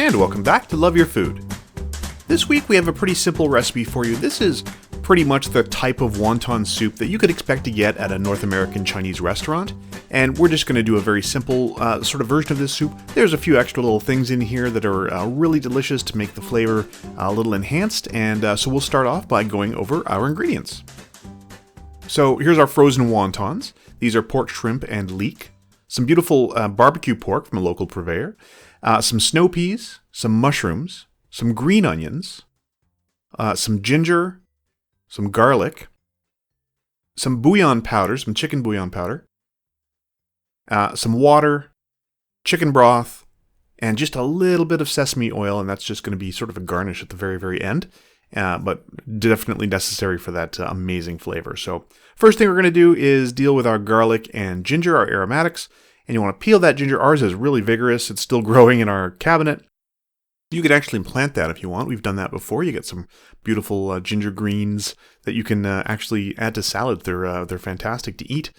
and welcome back to Love Your Food. This week we have a pretty simple recipe for you. This is pretty much the type of wonton soup that you could expect to get at a North American Chinese restaurant, and we're just going to do a very simple sort of version of this soup. There's a few extra little things in here that are really delicious to make the flavor a little enhanced, and so we'll start off by going over our ingredients. So here's our frozen wontons. These are pork, shrimp, and leek. Some beautiful barbecue pork from a local purveyor. Some snow peas, some mushrooms, some green onions, some ginger, some garlic, some bouillon powder, some chicken bouillon powder, some water, chicken broth, and just a little bit of sesame oil, and that's just going to be sort of a garnish at the very, very end, but definitely necessary for that amazing flavor. So first thing we're going to do is deal with our garlic and ginger, our aromatics. And you want to peel that ginger. Ours is really vigorous. It's still growing in our cabinet. You could actually plant that if you want. We've done that before. You get some beautiful ginger greens that you can actually add to salad. They're fantastic to eat.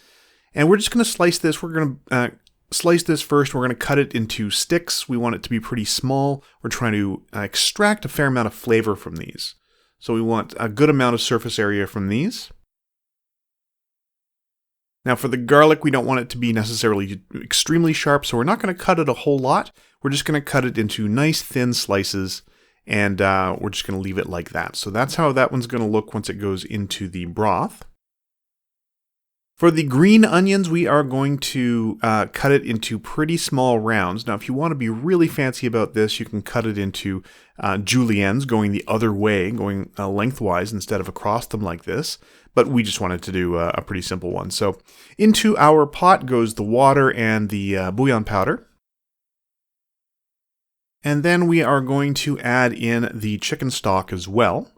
And we're just going to slice this. We're going to slice this first. We're going to cut it into sticks. We want it to be pretty small. We're trying to extract a fair amount of flavor from these. So we want a good amount of surface area from these. Now for the garlic, we don't want it to be necessarily extremely sharp, so we're not going to cut it a whole lot. We're just going to cut it into nice thin slices, and we're just going to leave it like that. So that's how that one's going to look once it goes into the broth. For the green onions, we are going to cut it into pretty small rounds. Now if you want to be really fancy about this, you can cut it into juliennes, going the other way, going lengthwise instead of across them like this. But we just wanted to do a pretty simple one. So into our pot goes the water and the bouillon powder. And then we are going to add in the chicken stock as well.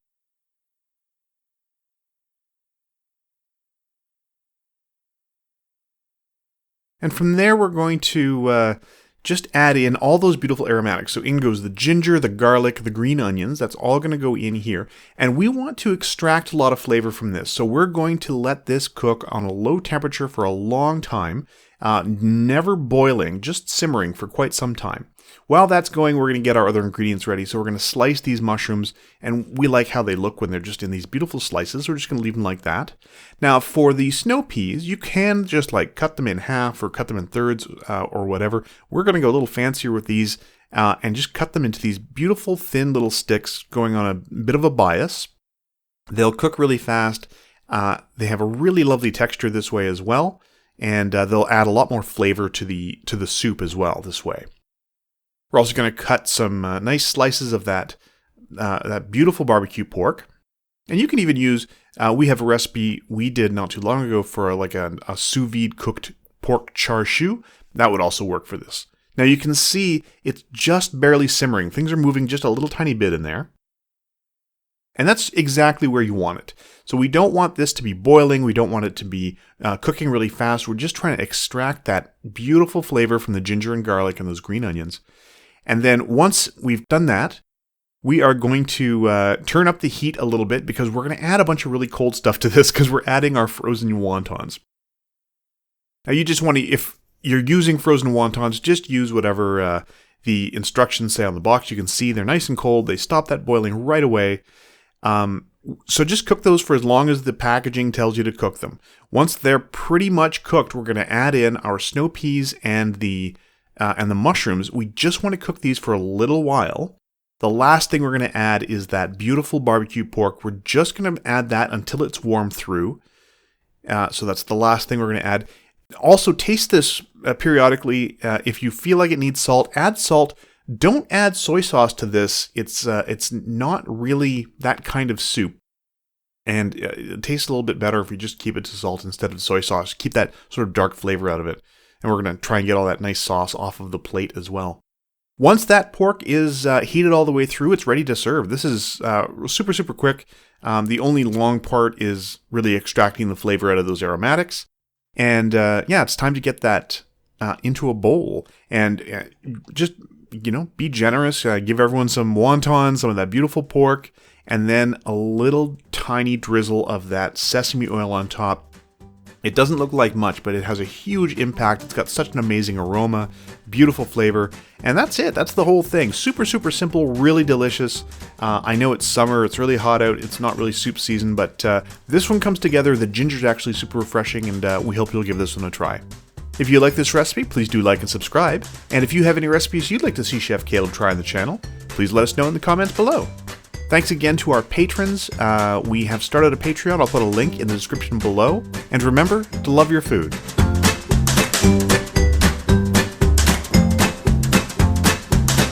And from there we're going to just add in all those beautiful aromatics. So in goes the ginger, the garlic, the green onions. That's all going to go in here. And we want to extract a lot of flavor from this. So we're going to let this cook on a low temperature for a long time, never boiling, just simmering for quite some time. While that's going, we're going to get our other ingredients ready. So we're going to slice these mushrooms, and we like how they look when they're just in these beautiful slices. So we're just going to leave them like that. Now for the snow peas, you can just like cut them in half or cut them in thirds or whatever. We're going to go a little fancier with these and just cut them into these beautiful thin little sticks going on a bit of a bias. They'll cook really fast. They have a really lovely texture this way as well, and they'll add a lot more flavor to the soup as well this way. We're also going to cut some nice slices of that beautiful barbecue pork. And you can even use, we have a recipe we did not too long ago for like a sous vide cooked pork char siu. That would also work for this. Now you can see it's just barely simmering. Things are moving just a little tiny bit in there. And that's exactly where you want it. So we don't want this to be boiling. We don't want it to be cooking really fast. We're just trying to extract that beautiful flavor from the ginger and garlic and those green onions. And then once we've done that, we are going to turn up the heat a little bit because we're going to add a bunch of really cold stuff to this because we're adding our frozen wontons. Now you just want to, if you're using frozen wontons, just use whatever the instructions say on the box. You can see they're nice and cold. They stop that boiling right away. So just cook those for as long as the packaging tells you to cook them. Once they're pretty much cooked, we're going to add in our snow peas and the mushrooms. We just want to cook these for a little while. The last thing we're going to add is that beautiful barbecue pork. We're just going to add that until it's warmed through. So that's the last thing we're going to add. Also, taste this periodically. If you feel like it needs salt, add salt. Don't add soy sauce to this. It's not really that kind of soup. And it tastes a little bit better if you just keep it to salt instead of soy sauce. Keep that sort of dark flavor out of it. And we're going to try and get all that nice sauce off of the plate as well. Once that pork is heated all the way through, it's ready to serve. This is super, super quick. The only long part is really extracting the flavor out of those aromatics. And yeah, it's time to get that into a bowl. And just, be generous. Give everyone some wontons, some of that beautiful pork, and then a little tiny drizzle of that sesame oil on top. It doesn't look like much, but it has a huge impact. It's got such an amazing aroma, beautiful flavor, and that's it. That's the whole thing. Super, super simple, really delicious. I know it's summer, it's really hot out, it's not really soup season, but this one comes together. The ginger's actually super refreshing, and we hope you'll give this one a try. If you like this recipe, please do like and subscribe. And if you have any recipes you'd like to see Chef Caleb try on the channel, please let us know in the comments below. Thanks again to our patrons. We have started a Patreon. I'll put a link in the description below. And remember to love your food.